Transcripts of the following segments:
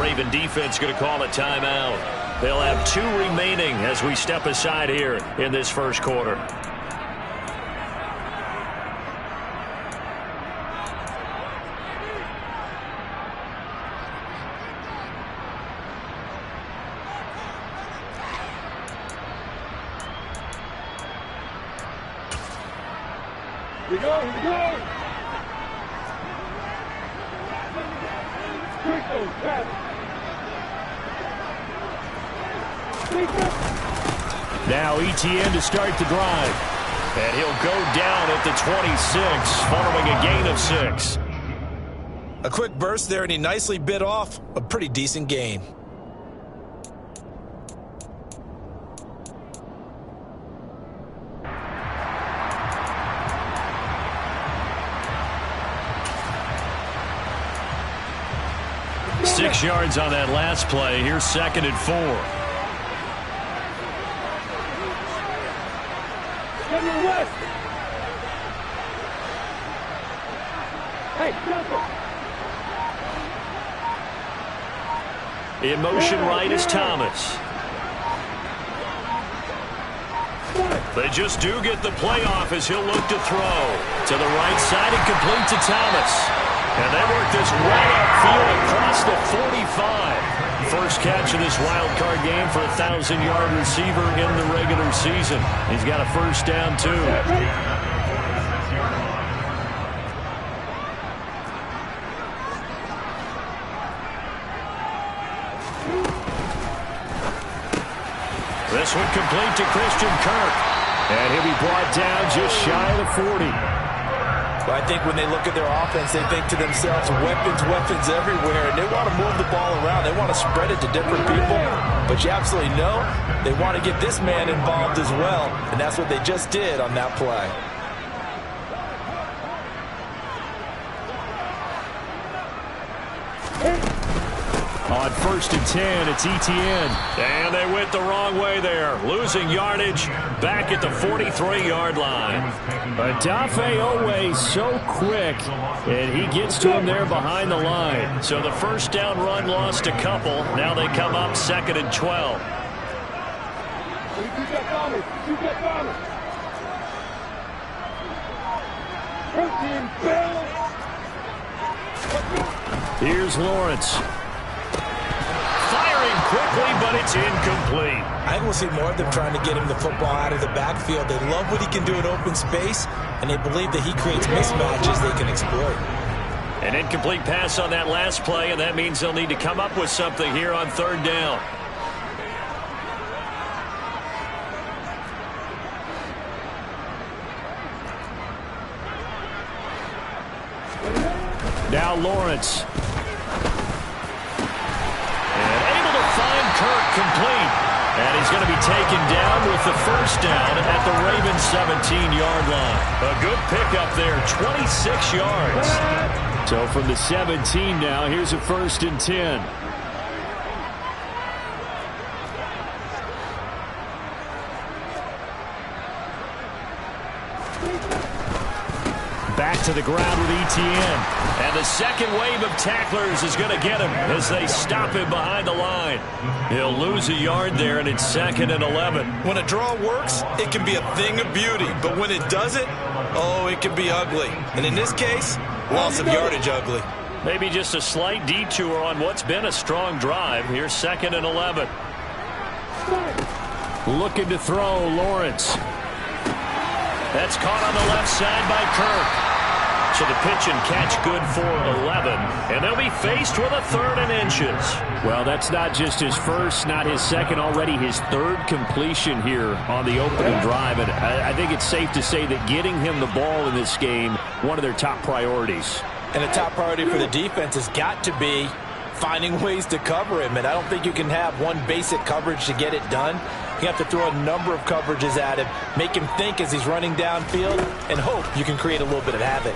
Raven defense going to call a timeout. They'll have 2 remaining as we step aside here in this first quarter. Here we go, here we go! Now ETN to start the drive. And he'll go down at the 26 following a gain of 6. A quick burst there, and he nicely bit off a pretty decent gain. Six yards on that last play. Here's 2nd and 4. In motion right is Thomas. They just do get the play off as he'll look to throw. To the right side and complete to Thomas. And they work this right upfield across the 45. First catch of this wild card game for a 1,000-yard receiver in the regular season. He's got a first down, too. This one complete to Christian Kirk. And he'll be brought down just shy of the 40. But I think when they look at their offense, they think to themselves, weapons, weapons everywhere. And they want to move the ball around. They want to spread it to different people. But you absolutely know they want to get this man involved as well. And that's what they just did on that play. On 1st and 10, it's ETN. And they went the wrong way there. Losing yardage back at the 43-yard line. Adafe always so quick, and he gets to him there behind the line. So the first down run lost a couple. Now they come up 2nd and 12. Here's Lawrence. Quickly, but it's incomplete. I think we'll see more of them trying to get him the football out of the backfield. They love what he can do in open space, and they believe that he creates mismatches they can exploit. An incomplete pass on that last play, and that means they'll need to come up with something here on 3rd down. Now Lawrence. Kirk complete, and he's going to be taken down with the first down at the Ravens 17-yard line. A good pickup there, 26 yards. So from the 17 now, here's a 1st and 10. Back to the ground with ETN. And the second wave of tacklers is going to get him as they stop him behind the line. He'll lose a yard there, and it's 2nd and 11. When a draw works, it can be a thing of beauty. But when it doesn't, oh, it can be ugly. And in this case, loss of yardage ugly. Maybe just a slight detour on what's been a strong drive. Here's 2nd and 11. Looking to throw, Lawrence. That's caught on the left side by Kirk. So the pitch and catch good for 11. And they'll be faced with a 3rd and inches. Well, that's not just his first, not his second, already his 3rd completion here on the opening drive. And I think it's safe to say that getting him the ball in this game, one of their top priorities. And a top priority for the defense has got to be finding ways to cover him. And I don't think you can have one basic coverage to get it done. You have to throw a number of coverages at him, make him think as he's running downfield, and hope you can create a little bit of havoc.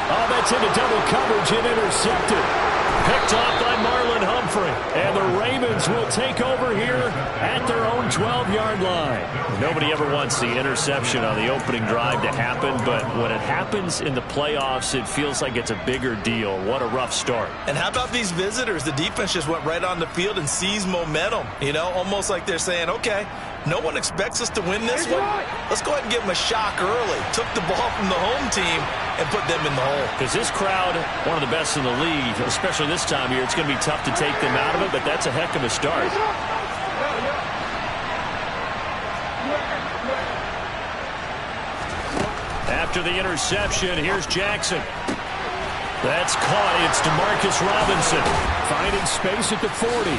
Oh, that's into double coverage and intercepted. Picked off by Marlon Humphrey. McCaffrey. And the Ravens will take over here at their own 12-yard line. Nobody ever wants the interception on the opening drive to happen, but when it happens in the playoffs, it feels like it's a bigger deal. What a rough start. And how about these visitors? The defense just went right on the field and seized momentum. You know, almost like they're saying, okay, no one expects us to win this one. Let's go ahead and give them a shock early. Took the ball from the home team and put them in the hole. Because this crowd, one of the best in the league, especially this time of year, it's going to be tough to take them out of it, but that's a heck of a start. After the interception, here's Jackson. That's caught. It's DeMarcus Robinson finding space at the 40.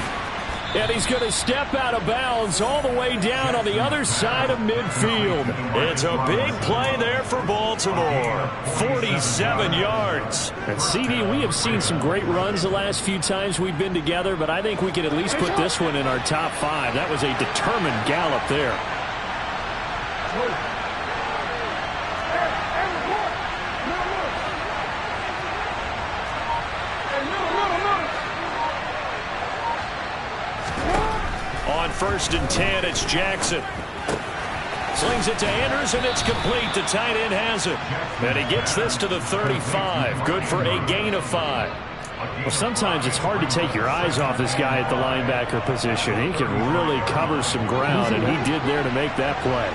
And he's going to step out of bounds all the way down on the other side of midfield. It's a big play there for Baltimore. 47 yards. And CD, we have seen some great runs the last few times we've been together, but I think we can at least put this one in our top 5. That was a determined gallop there. On 1st and 10, it's Jackson. Slings it to Andrews, and it's complete. The tight end has it. And he gets this to the 35. Good for a gain of 5. Well, sometimes it's hard to take your eyes off this guy at the linebacker position. He can really cover some ground, and he did there to make that play.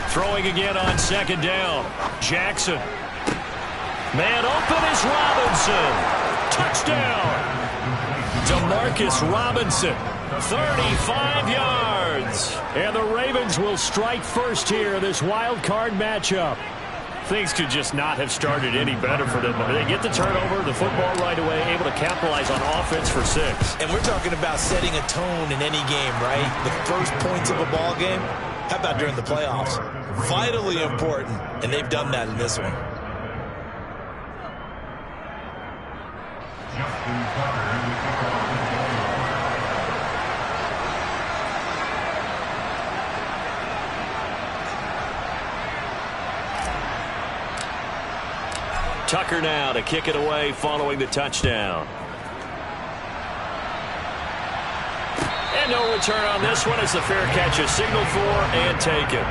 Throwing again on 2nd down. Jackson. Man open is Robinson. Touchdown. DeMarcus Robinson. 35 yards. And the Ravens will strike first here in this wild card matchup. Things could just not have started any better for them. They get the turnover, the football right away, able to capitalize on offense for 6. And we're talking about setting a tone in any game, right? The first points of a ball game. How about during the playoffs? Vitally important, and they've done that in this one. Tucker now to kick it away following the touchdown. And no return on this one as the fair catch is signaled for and taken.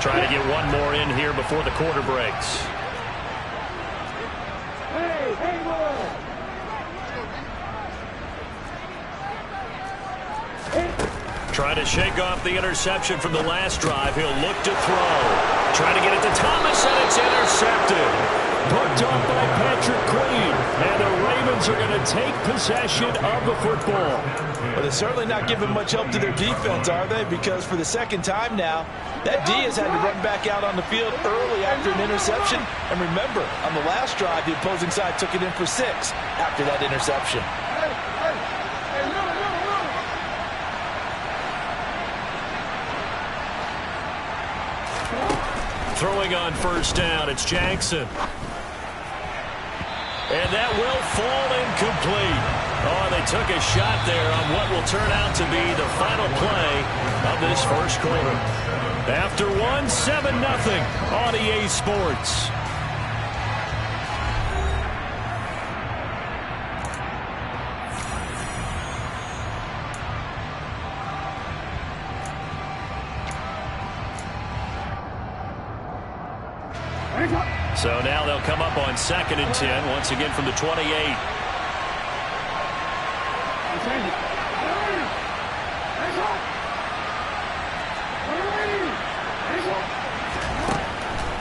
Trying to get one more in here before the quarter breaks. Trying to shake off the interception from the last drive. He'll look to throw. Trying to get it to Thomas, and it's intercepted. Put off by Patrick Queen. And the Ravens are going to take possession of the football. But they're certainly not giving much help to their defense, are they? Because for the second time now, that D has had to run back out on the field early after an interception. And remember, on the last drive, the opposing side took it in for 6 after that interception. Throwing on 1st down, it's Jackson. And that will fall incomplete. Oh, they took a shot there on what will turn out to be the final play of this first quarter. After 7-0 on EA Sports. So now they'll come up on 2nd and 10, once again from the 28.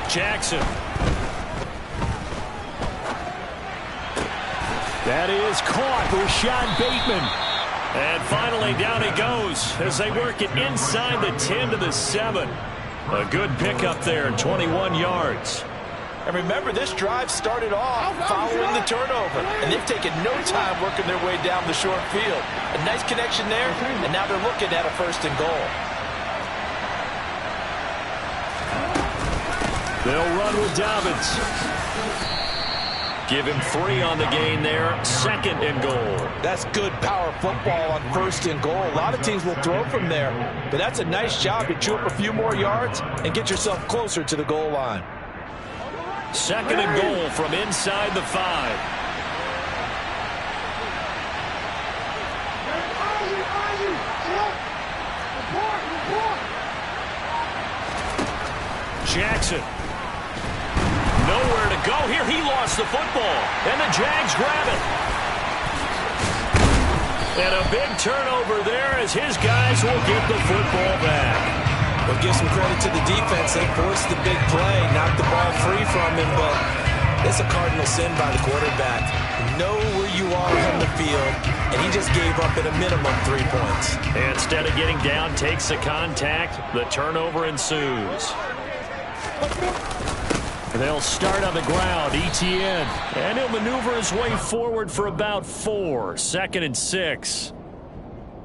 Jackson. That is caught. Rashad Bateman. And finally down he goes as they work it inside the 10 to the 7. A good pickup there, 21 yards. And remember, this drive started off following the turnover, and they've taken no time working their way down the short field. A nice connection there, and now they're looking at a 1st and goal. They'll run with Dobbins. Give him 3 on the gain there. 2nd and goal. That's good power football on 1st and goal. A lot of teams will throw from there, but that's a nice job to chew up a few more yards and get yourself closer to the goal line. 2nd and goal from inside the 5. Jackson. Nowhere to go here. He lost the football, and the Jags grab it. And a big turnover there as his guys will get the football back. We'll give some credit to the defense. They forced the big play, knocked the ball free from him, but it's a cardinal sin by the quarterback. Know where you are on the field, and he just gave up at a minimum 3 points. And instead of getting down, takes the contact. The turnover ensues. They'll start on the ground. Etienne. And he'll maneuver his way forward for about 4. 2nd and 6.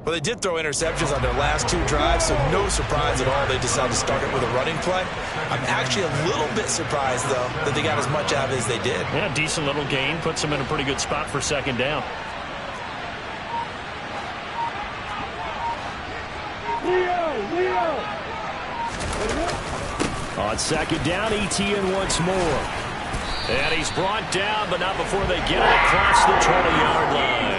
Well, they did throw interceptions on their last 2 drives, so no surprise at all they decided to start it with a running play. I'm actually a little bit surprised, though, that they got as much out of it as they did. Yeah, decent little gain. Puts them in a pretty good spot for 2nd down. On 2nd down, Etienne once more. And he's brought down, but not before they get it across the 20-yard line.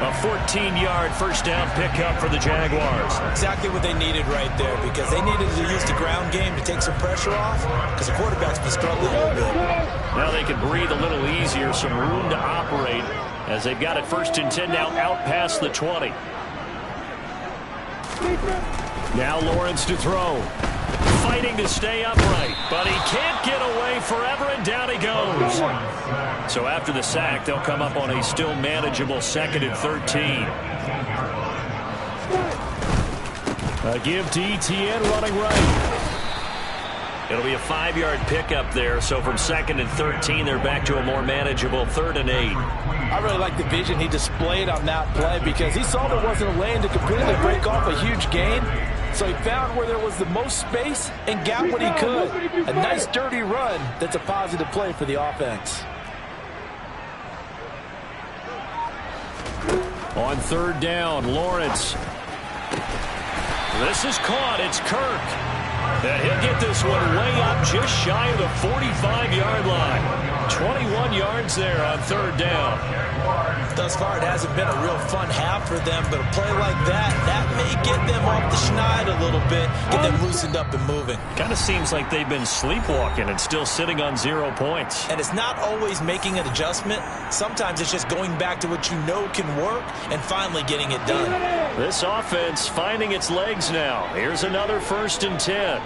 A 14-yard 1st down pickup for the Jaguars. Exactly what they needed right there, because they needed to use the ground game to take some pressure off, because the quarterback's been struggling a little bit. Now they can breathe a little easier, some room to operate as they've got it 1st and 10 now out past the 20. Now Lawrence to throw. Fighting to stay upright, but he can't get away forever, and down he goes. So after the sack, they'll come up on a still manageable 2nd and 13. A give to Etienne running right. It'll be a 5-yard pickup there, so from 2nd and 13, they're back to a more manageable 3rd and 8. I really like the vision he displayed on that play, because he saw there wasn't a lane to completely break off a huge gain. So he found where there was the most space and got what he could. A nice dirty run that's a positive play for the offense. On 3rd down, Lawrence. This is caught. It's Kirk. And he'll get this one way up just shy of the 45-yard line. 21 yards there on 3rd down. Thus far, it hasn't been a real fun half for them, but a play like that may get them off the schneid a little bit, get them loosened up and moving. Kind of seems like they've been sleepwalking and still sitting on 0 points. And it's not always making an adjustment. Sometimes it's just going back to what you know can work and finally getting it done. This offense finding its legs now. Here's another 1st and 10.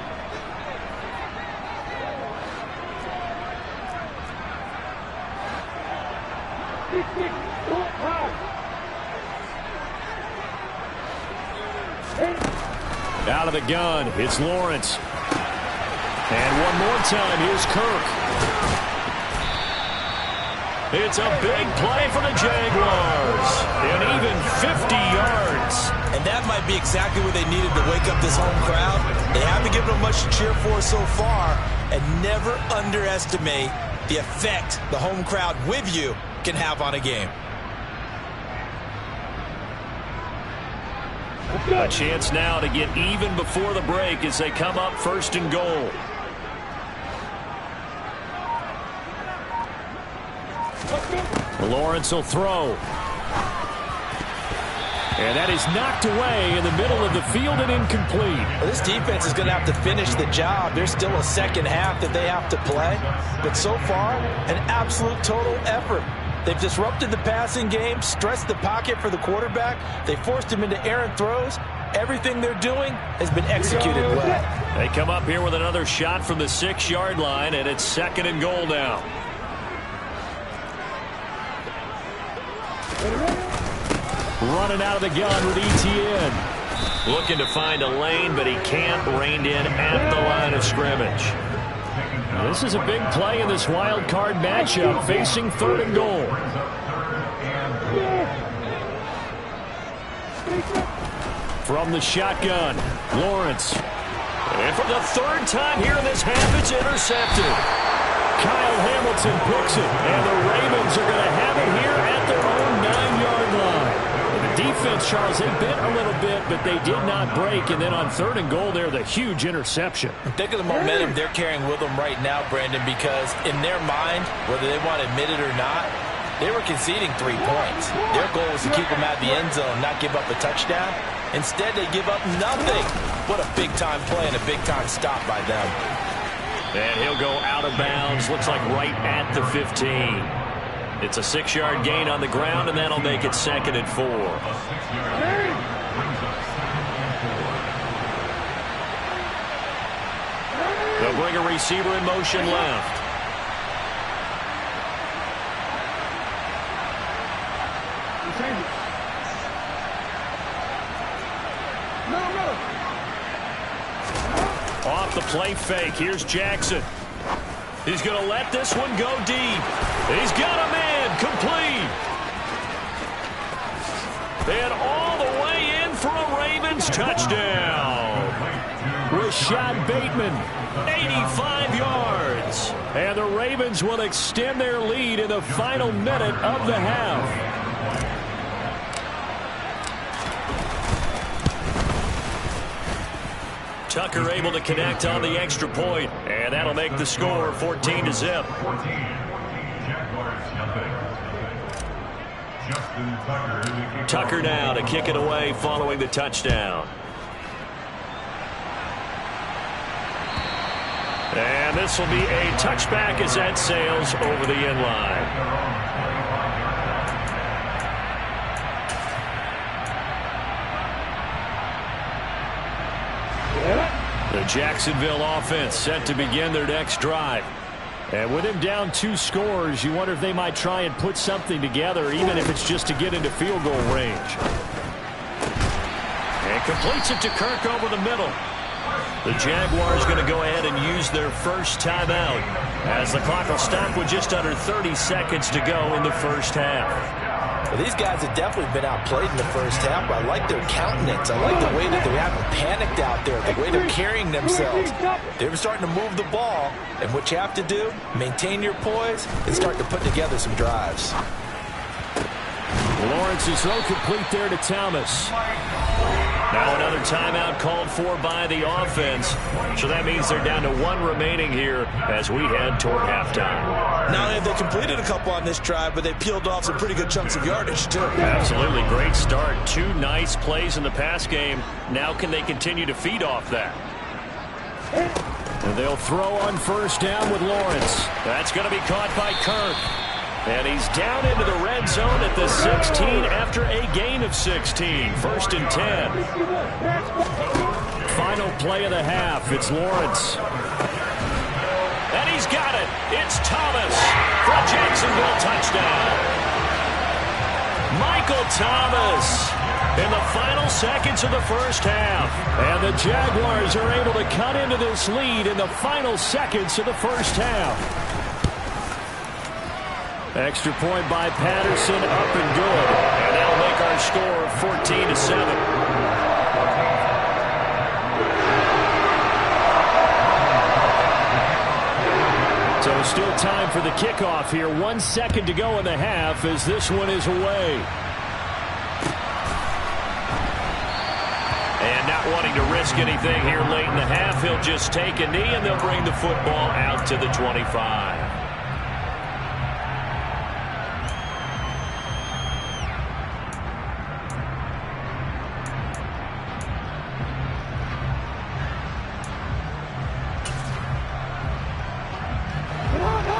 Out of the gun, it's Lawrence. And one more time, here's Kirk. It's a big play for the Jaguars. And even 50 yards. And that might be exactly what they needed to wake up this home crowd. They haven't given them much to cheer for so far. And never underestimate the effect the home crowd with you can have on a game. A chance now to get even before the break as they come up 1st and goal. Lawrence will throw. And that is knocked away in the middle of the field and incomplete. Well, this defense is going to have to finish the job. There's still a 2nd half that they have to play. But so far, an absolute total effort. They've disrupted the passing game, stressed the pocket for the quarterback. They forced him into errant throws. Everything they're doing has been executed well. They come up here with another shot from the 6-yard line, and it's 2nd and goal now. Running out of the gun with Etienne. Looking to find a lane, but he can't. Reined in at the line of scrimmage. This is a big play in this wild card matchup, facing 3rd and goal. From the shotgun, Lawrence. And for the 3rd time here in this half, it's intercepted. Kyle Hamilton picks it, and the Ravens are going to have it here at their own 9-yard line. And the defense, Charles, they bit a little bit, but they did not break. And then on 3rd and goal there, the huge interception. Think of the momentum they're carrying with them right now, Brandon, because in their mind, whether they want to admit it or not, they were conceding 3 points. Their goal was to keep them out of the end zone, not give up a touchdown. Instead, they give up nothing. What a big-time play and a big-time stop by them. And he'll go out of bounds, looks like right at the 15. It's a 6-yard gain on the ground, and that'll make it 2nd and 4. They'll bring a receiver in motion left. Off the play fake. Here's Jackson. He's going to let this one go deep. He's got a man complete. And all the way in for a Ravens touchdown. Rashad Bateman, 85 yards. And the Ravens will extend their lead in the final minute of the half. Tucker able to connect on the extra point, and that'll make the score 14-0. Tucker now to kick it away following the touchdown. And this will be a touchback as that sails over the end line. The Jacksonville offense set to begin their next drive. And with him down 2 scores, you wonder if they might try and put something together, even if it's just to get into field goal range. And completes it to Kirk over the middle. The Jaguars going to go ahead and use their first timeout as the clock will stop with just under 30 seconds to go in the first half. Well, these guys have definitely been outplayed in the first half, but I like their countenance. I like the way that they haven't panicked out there, the way they're carrying themselves. They're starting to move the ball, and what you have to do, maintain your poise and start to put together some drives. Lawrence's throw complete there to Thomas. Now another timeout called for by the offense. So that means they're down to 1 remaining here as we head toward halftime. Not only have they completed a couple on this drive, but they peeled off some pretty good chunks of yardage, too. Absolutely. Great start. 2 nice plays in the pass game. Now can they continue to feed off that? And they'll throw on first down with Lawrence. That's going to be caught by Kirk. And he's down into the red zone at the 16 after a gain of 16. 1st and 10. Final play of the half. It's Lawrence. And he's got it. It's Thomas for a Jacksonville touchdown. Michael Thomas in the final seconds of the first half. And the Jaguars are able to cut into this lead in the final seconds of the first half. Extra point by Patterson, up and good. And that'll make our score 14-7. So still time for the kickoff here. 1 second to go in the half as this one is away. And not wanting to risk anything here late in the half, he'll just take a knee and they'll bring the football out to the 25.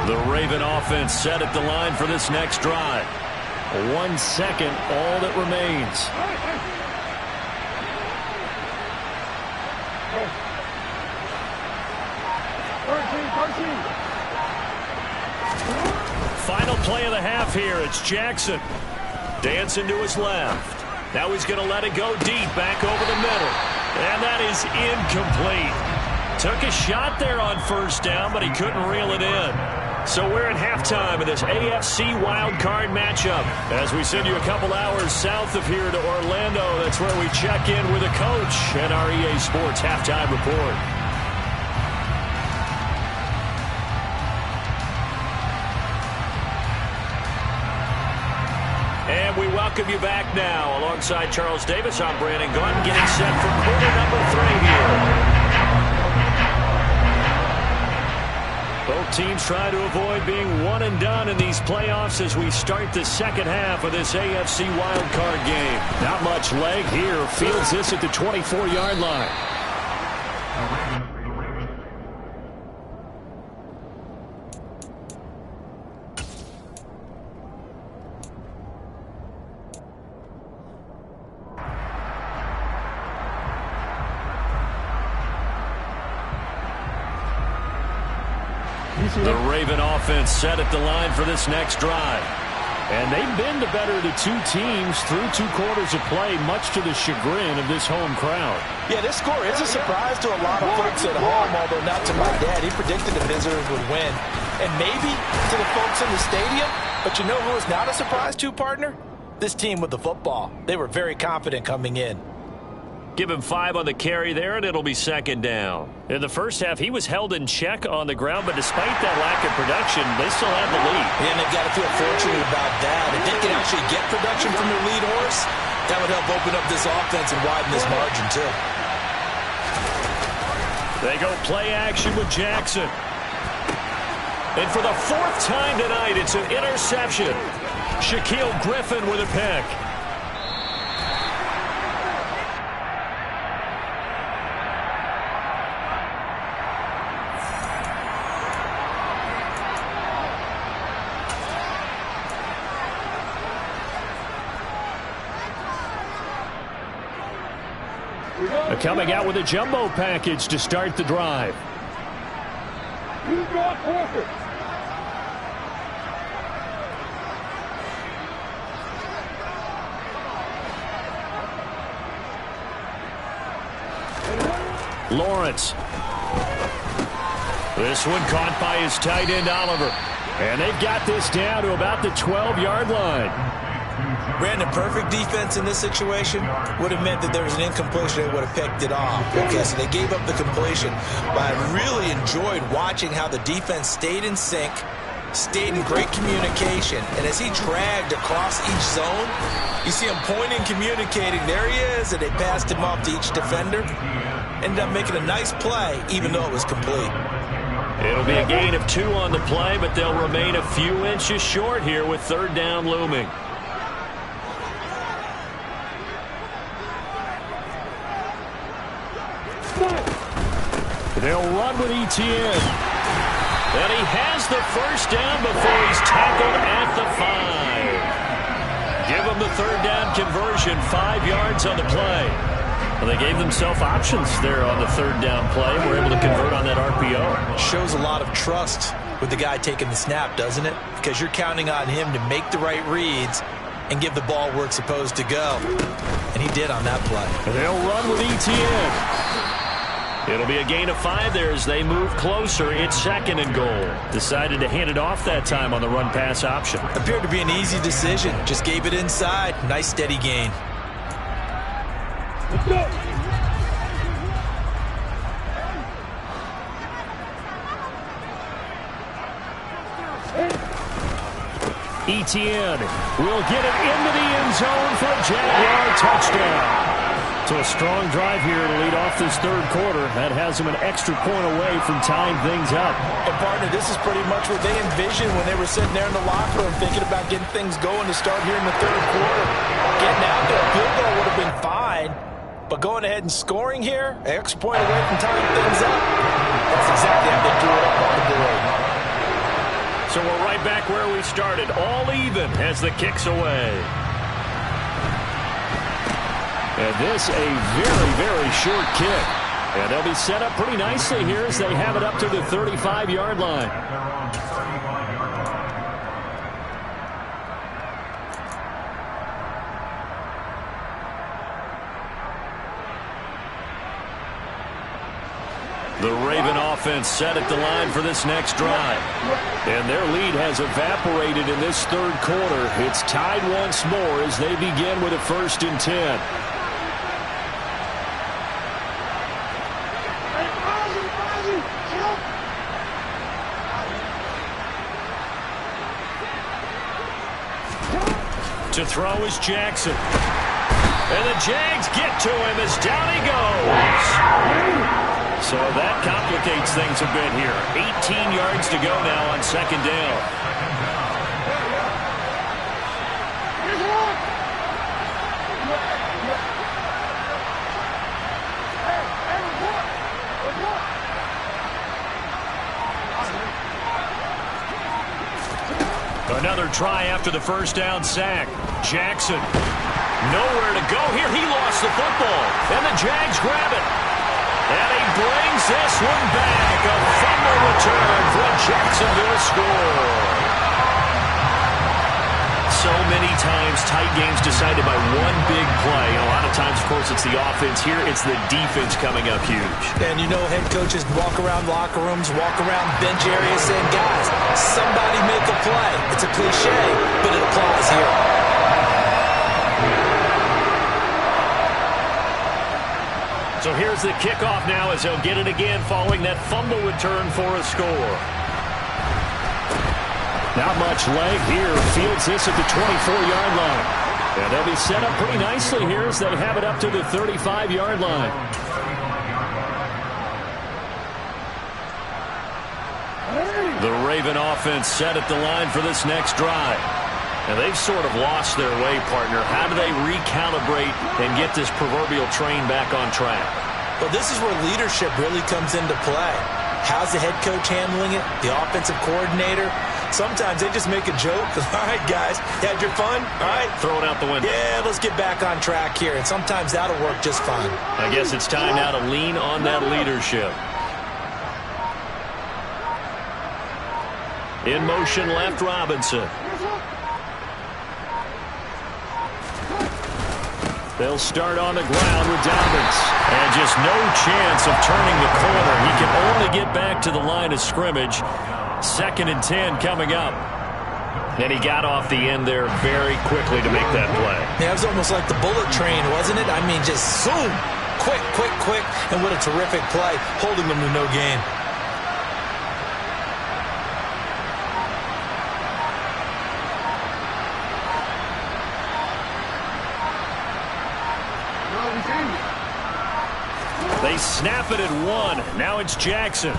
The Raven offense set at the line for this next drive. 1 second, all that remains. Final play of the half here. It's Jackson. Dancing to his left. Now he's going to let it go deep back over the middle. And that is incomplete. Took a shot there on first down, but he couldn't reel it in. So we're at halftime of this AFC wildcard matchup. As we send you a couple hours south of here to Orlando, that's where we check in with a coach and our EA Sports halftime report. And we welcome you back now. Alongside Charles Davis, I'm Brandon Gunn, getting set for quarter number 3 here. Both teams try to avoid being one and done in these playoffs as we start the second half of this AFC wildcard game. Not much leg here. Fields this at the 24-yard line. The Raven offense set at the line for this next drive. And they've been the better of the two teams through 2 quarters of play, much to the chagrin of this home crowd. Yeah, this score is a surprise to a lot of folks at home, although not to my dad. He predicted the visitors would win. And maybe to the folks in the stadium. But you know who is not a surprise to, partner? This team with the football. They were very confident coming in. Give him 5 on the carry there, and it'll be second down. In the first half, he was held in check on the ground, but despite that lack of production, they still have the lead. Yeah, and they've got to feel fortunate about that. If they can actually get production from their lead horse, that would help open up this offense and widen this margin, too. They go play action with Jackson. And for the 4th time tonight, it's an interception. Shaquille Griffin with a pick. Coming out with a jumbo package to start the drive. Lawrence. This one caught by his tight end, Oliver. And they've got this down to about the 12-yard line. Brandon, perfect defense in this situation would have meant that there was an incompletion. They would have picked it off. Okay, so they gave up the completion. But I really enjoyed watching how the defense stayed in sync, stayed in great communication. And as he dragged across each zone, you see him pointing, communicating. There he is, and they passed him off to each defender. Ended up making a nice play, even though it was complete. It'll be a gain of 2 on the play, but they'll remain a few inches short here with 3rd down looming. They'll run with Etienne. And he has the first down before he's tackled at the 5. Give him the 3rd down conversion, 5 yards on the play. Well, they gave themselves options there on the 3rd down play. We're able to convert on that RPO. Shows a lot of trust with the guy taking the snap, doesn't it? Because you're counting on him to make the right reads and give the ball where it's supposed to go. And he did on that play. They'll run with Etienne. It'll be a gain of 5 there as they move closer. It's 2nd and goal. Decided to hand it off that time on the run-pass option. Appeared to be an easy decision. Just gave it inside. Nice steady gain. Let's go. Etienne will get it into the end zone for a Jaguar touchdown. So a strong drive here to lead off this 3rd quarter. That has them an extra point away from tying things up. And, partner, this is pretty much what they envisioned when they were sitting there in the locker room thinking about getting things going to start here in the 3rd quarter. Getting out there, a field goal would have been fine. But going ahead and scoring here, an extra point away from tying things up, that's exactly how they drew it up on the board. So we're right back where we started, all even as the kick's away. And this a very, very short kick. And they'll be set up pretty nicely here as they have it up to the 35-yard line. The Raven offense set at the line for this next drive. And their lead has evaporated in this third quarter. It's tied once more as they begin with a 1st and 10. To throw is Jackson. And the Jags get to him as down he goes. So that complicates things a bit here. 18 yards to go now on 2nd down. Another try after the 1st down sack. Jackson, nowhere to go here. He lost the football, and the Jags grab it. And he brings this one back. A fumble return for a Jacksonville score. So many times tight games decided by one big play. A lot of times, of course, it's the offense. Here, it's the defense coming up huge. And you know head coaches walk around locker rooms, walk around bench areas saying, guys, somebody make a play. It's a cliche, but it applies here. So here's the kickoff now as they'll get it again following that fumble return for a score. Not much leg here. Fields this at the 24-yard line. And they'll be set up pretty nicely here as they have it up to the 35-yard line. The Raven offense set at the line for this next drive. And they've sort of lost their way, partner. How do they recalibrate and get this proverbial train back on track? Well, this is where leadership really comes into play. How's the head coach handling it? The offensive coordinator? Sometimes they just make a joke. All right, guys, you had your fun? All right. Throw it out the window. Yeah, let's get back on track here. And sometimes that'll work just fine. I guess it's time now to lean on that leadership. In motion left, Robinson. They'll start on the ground with Dobbins. And just no chance of turning the corner. He can only get back to the line of scrimmage. 2nd and 10 coming up. And he got off the end there very quickly to make that play. Yeah, it was almost like the bullet train, wasn't it? I mean, just zoom. Quick, quick, quick. And what a terrific play, holding them to no gain. They snap it at 1. Now it's Jackson. And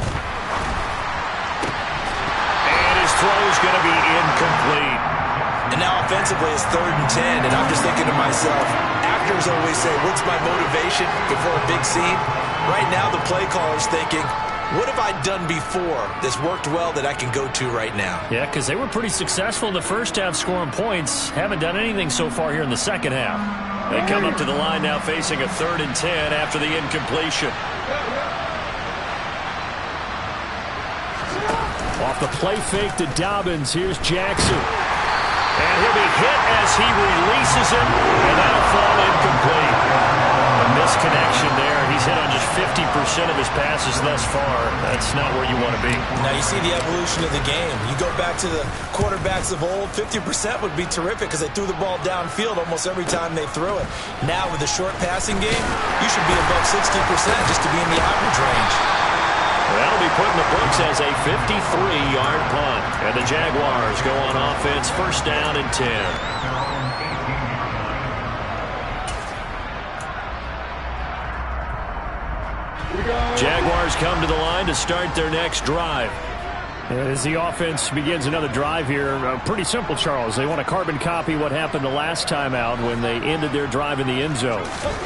his throw is going to be incomplete. And now offensively it's 3rd and 10. And I'm just thinking to myself, actors always say, what's my motivation before a big scene? Right now the play caller's thinking, what have I done before that's worked well that I can go to right now? Yeah, because they were pretty successful in the first half scoring points. Haven't done anything so far here in the second half. They come up to the line now facing a 3rd and 10 after the incompletion. Off the play fake to Dobbins. Here's Jackson. And he'll be hit as he releases him, and that'll fall incomplete. A misconnection there. He's hit on just 50% of his passes thus far. That's not where you want to be. Now you see the evolution of the game. You go back to the quarterbacks of old, 50% would be terrific because they threw the ball downfield almost every time they threw it. Now with the short passing game, you should be above 60% just to be in the average range. That'll be put in the books as a 53-yard punt. And the Jaguars go on offense, 1st down and 10. Jaguars come to the line to start their next drive. As the offense begins another drive here, pretty simple, Charles. They want to carbon copy what happened the last time out when they ended their drive in the end zone.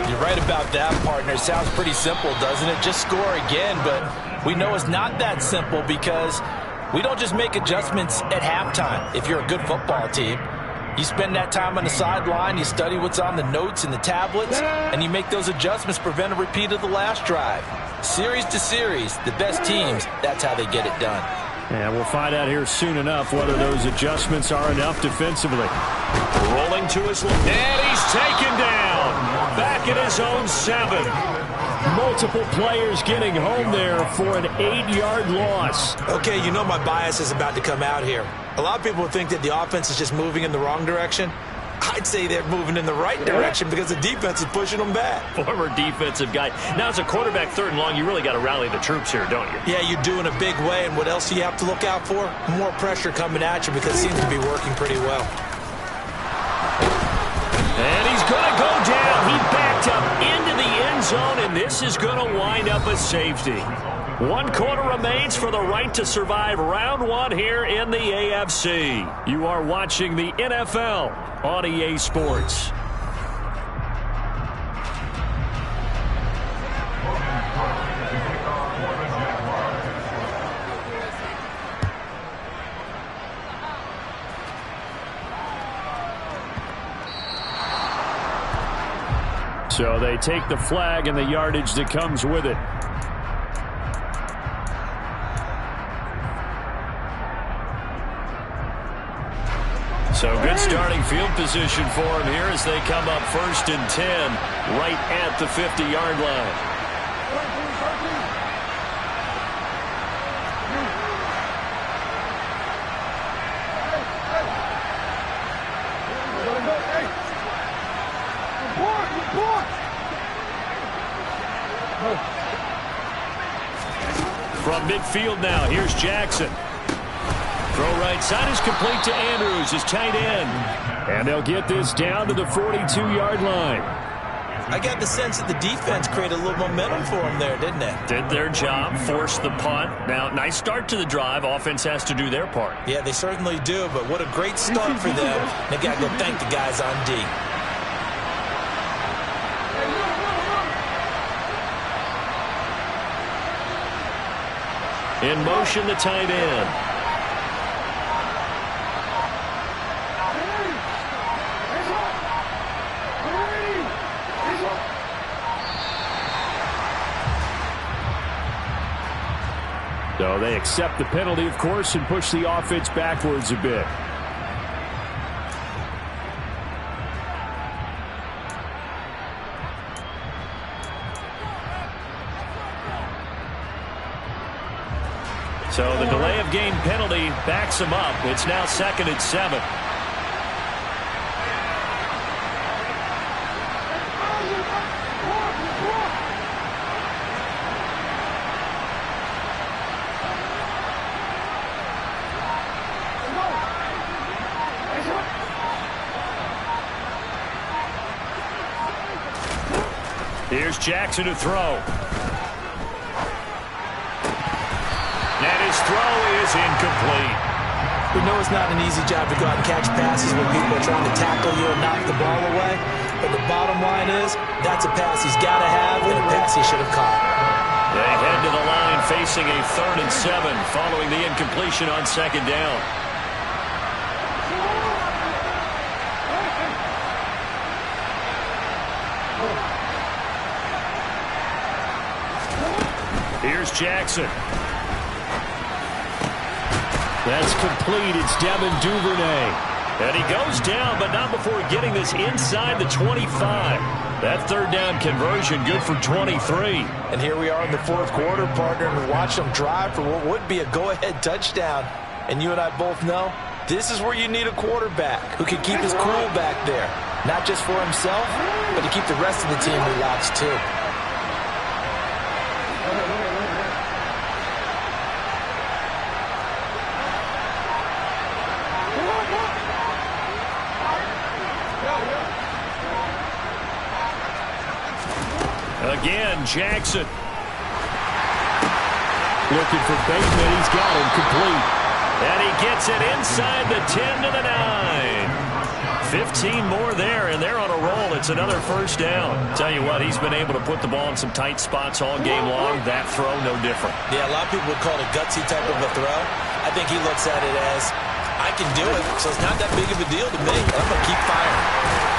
You're right about that, partner. It sounds pretty simple, doesn't it? Just score again, but we know it's not that simple because we don't just make adjustments at halftime if you're a good football team. You spend that time on the sideline, you study what's on the notes and the tablets, and you make those adjustments to prevent a repeat of the last drive. Series to series, the best teams, that's how they get it done. And we'll find out here soon enough whether those adjustments are enough defensively. Rolling to his left, and he's taken down. Back at his own 7. Multiple players getting home there for an 8-yard loss. Okay, you know my bias is about to come out here. A lot of people think that the offense is just moving in the wrong direction. I'd say they're moving in the right direction because the defense is pushing them back. Former defensive guy. Now, as a quarterback, 3rd and long, you really got to rally the troops here, don't you? Yeah, you do in a big way. And what else do you have to look out for? More pressure coming at you because it seems to be working pretty well. And he's going to go down. He backed up into the end zone, and this is going to wind up a safety. 1 quarter remains for the right to survive round 1 here in the AFC. You are watching the NFL on EA Sports. So they take the flag and the yardage that comes with it. So good starting field position for him here as they come up 1st and 10 right at the 50-yard line. From midfield now, here's Jackson. Throw right side is complete to Andrews, his tight end. And they'll get this down to the 42-yard line. I got the sense that the defense created a little momentum for them there, didn't it? Did their job, forced the punt. Now, nice start to the drive. Offense has to do their part. Yeah, they certainly do, but what a great start for them. They got to go thank the guys on D. In motion, the tight end. So they accept the penalty, of course, and push the offense backwards a bit. So the delay of game penalty backs him up. It's now 2nd and 7. Here's Jackson to throw. And his throw is incomplete. We know it's not an easy job to go out and catch passes when people are trying to tackle you and knock the ball away. But the bottom line is, that's a pass he's got to have and a pass he should have caught. They head to the line facing a 3rd and 7 following the incompletion on 2nd down. Here's Jackson. That's complete. It's Devin Duvernay. And he goes down, but not before getting this inside the 25. That 3rd down conversion good for 23. And here we are in the 4th quarter, partner, and watch them drive for what would be a go-ahead touchdown. And you and I both know this is where you need a quarterback who can keep his cool back there. Not just for himself, but to keep the rest of the team relaxed too. Again, Jackson. Looking for Bateman. He's got him complete. And he gets it inside the 10 to the 9. 15 more there, and they're on a roll. It's another 1st down. Tell you what, he's been able to put the ball in some tight spots all game long. That throw, no different. Yeah, a lot of people would call it a gutsy type of a throw. I think he looks at it as, I can do it, so it's not that big of a deal to me. I'm going to keep firing.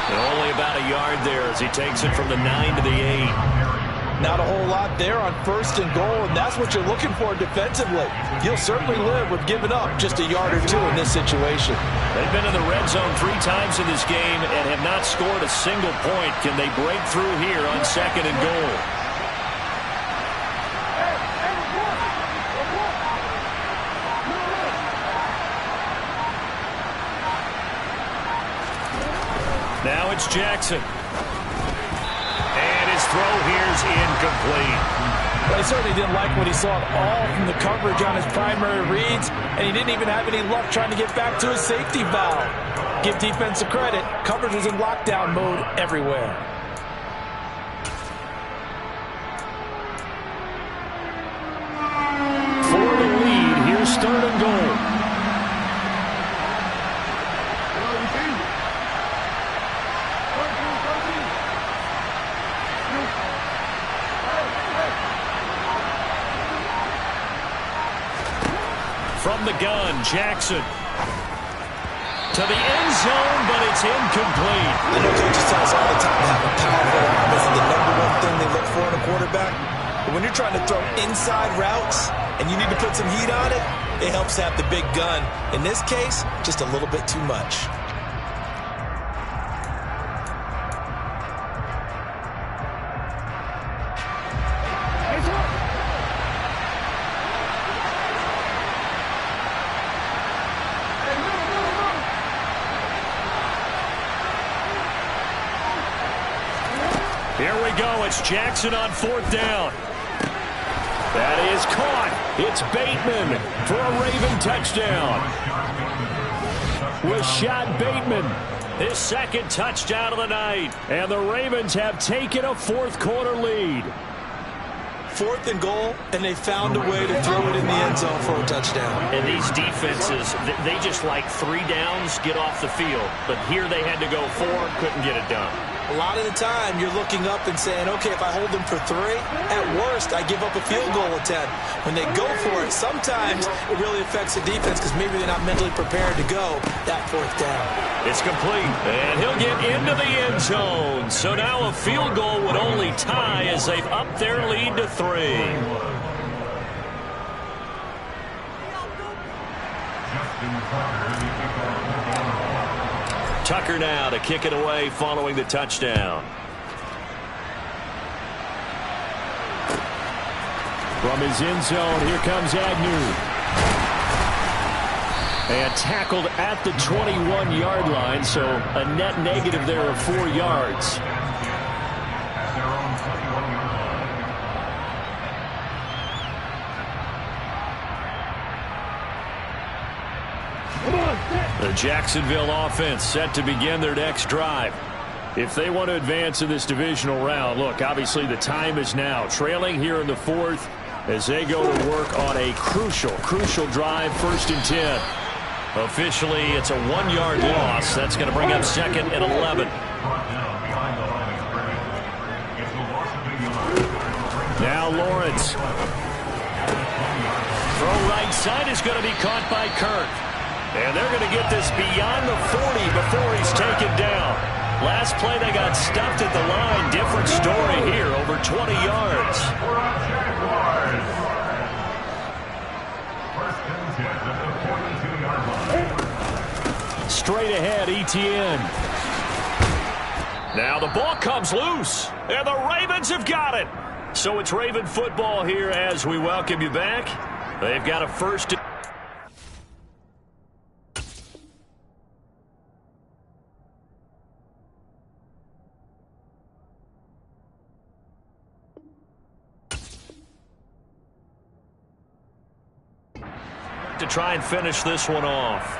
And only about a yard there as he takes it from the 9 to the 8. Not a whole lot there on 1st and goal, and that's what you're looking for defensively. You'll certainly live with giving up just a yard or two in this situation. They've been in the red zone 3 times in this game and have not scored a single point. Can they break through here on 2nd and goal? Now it's Jackson. And his throw here's incomplete. But he certainly didn't like what he saw at all from the coverage on his primary reads, and he didn't even have any luck trying to get back to his safety valve. Give defense a credit. Coverage was in lockdown mode everywhere. For the lead, here's 3rd and goal. From the gun, Jackson. To the end zone, but it's incomplete. I know coaches tell us all the time to have a powerful arm isn't the #1 thing they look for in a quarterback. But when you're trying to throw inside routes and you need to put some heat on it, it helps have the big gun. In this case, just a little bit too much. Here we go. It's Jackson on 4th down. That is caught. It's Bateman for a Raven touchdown. Rashad Bateman, His 2nd touchdown of the night. and the Ravens have taken a 4th quarter lead. 4th and goal, and they found a way to throw it in the end zone for a touchdown. And these defenses, they just like 3 downs, get off the field. But here they had to go 4, couldn't get it done. A lot of the time, you're looking up and saying, okay, if I hold them for 3, at worst, I give up a field goal attempt. When they go for it, sometimes it really affects the defense because maybe they're not mentally prepared to go that 4th down. It's complete, and he'll get into the end zone. So now a field goal would only tie as they've upped their lead to 3. Tucker now to kick it away following the touchdown. From his end zone, here comes Agnew. And tackled at the 21-yard line, so a net negative there of 4 yards. The Jacksonville offense set to begin their next drive. If they want to advance in this divisional round, look, obviously the time is now. Trailing here in the 4th as they go to work on a crucial drive, 1st and 10. Officially, it's a 1-yard loss. That's going to bring up 2nd and 11. Now Lawrence. Throw right side is going to be caught by Kirk. And they're going to get this beyond the 40 before he's taken down. Last play, they got stuffed at the line. Different story here, over 20 yards. Straight ahead, ETN. Now the ball comes loose, and the Ravens have got it. So it's Raven football here as we welcome you back. They've got a 1st. To try and finish this one off.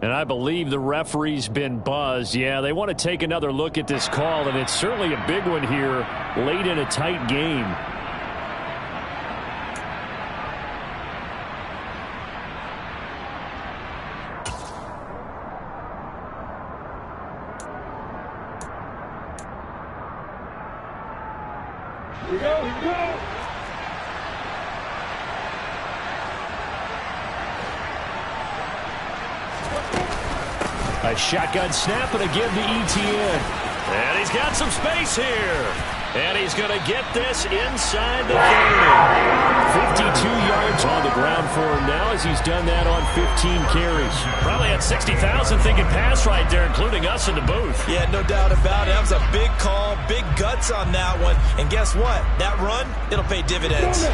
And I believe the referee's been buzzed. Yeah, they want to take another look at this call, and it's certainly a big one here late in a tight game. Here we go, here we go. A shotgun snap and a give to Etienne. And he's got some space here. And he's going to get this inside the 30. 52 yards on the ground for him now as he's done that on 15 carries. Probably had 60,000 thinking pass right there, including us in the booth. Yeah, no doubt about it. That was a big call, big guts on that one. And guess what? That run, it'll pay dividends.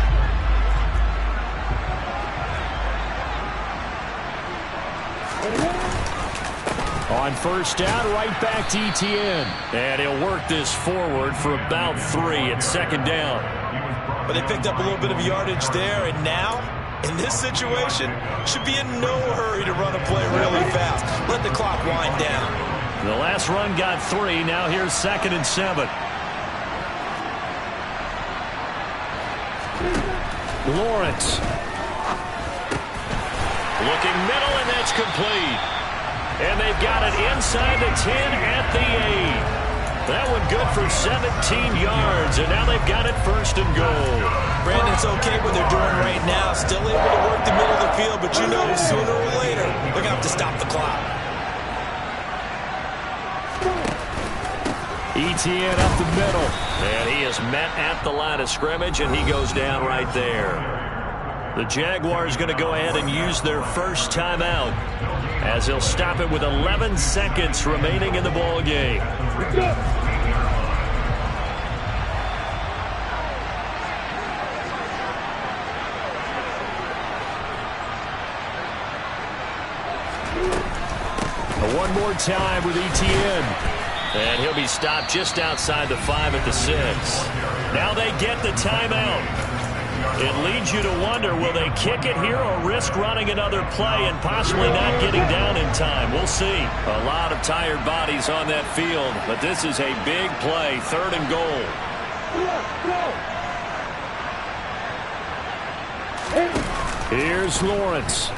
On first down, right back to Etienne. And he'll work this forward for about 3 at second down. But they picked up a little bit of yardage there, and now, in this situation, should be in no hurry to run a play really fast. Let the clock wind down. The last run got 3. Now here's 2nd and 7. Lawrence. Looking middle, and that's complete. And they've got it inside the 10 at the 8. That one good for 17 yards, and now they've got it 1st and goal. Brandon, it's okay what they're doing right now. Still able to work the middle of the field, but you know sooner or later they're going to have to stop the clock. Etienne up the middle. And he is met at the line of scrimmage, and he goes down right there. The Jaguars going to go ahead and use their first timeout as they'll stop it with 11 seconds remaining in the ball game. One more time with Etienne. And he'll be stopped just outside the 5 at the 6. Now they get the timeout. It leads you to wonder, will they kick it here or risk running another play and possibly not getting down in time? We'll see. A lot of tired bodies on that field, but this is a big play, 3rd and goal. Here's Lawrence.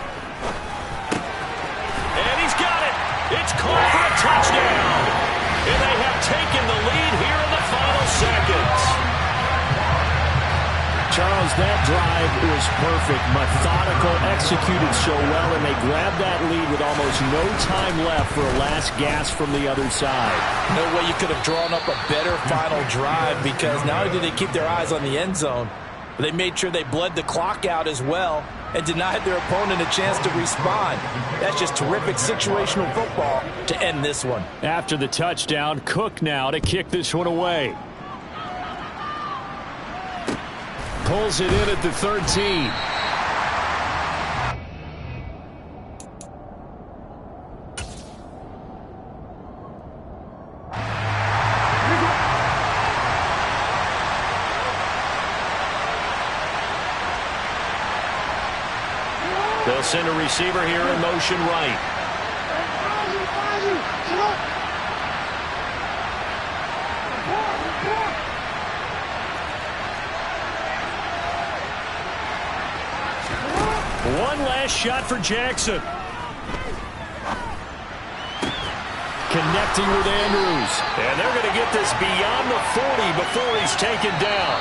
And he's got it. It's caught for a touchdown. And they have taken the lead here in the final seconds. Charles, that drive was perfect. Methodical, executed so well, and they grabbed that lead with almost no time left for a last gasp from the other side. No way you could have drawn up a better final drive, because not only did they keep their eyes on the end zone, but they made sure they bled the clock out as well and denied their opponent a chance to respond. That's just terrific situational football to end this one. After the touchdown, Cook now to kick this one away. Pulls it in at the 13. They'll send a receiver here in motion right. One last shot for Jackson. Connecting with Andrews. And they're going to get this beyond the 40 before he's taken down.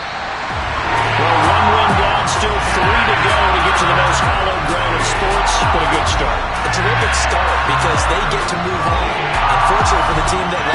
Well, one run down, still 3 to go to get to the most hallowed ground of sports, but a good start. A terrific start because they get to move on. Unfortunately for the team that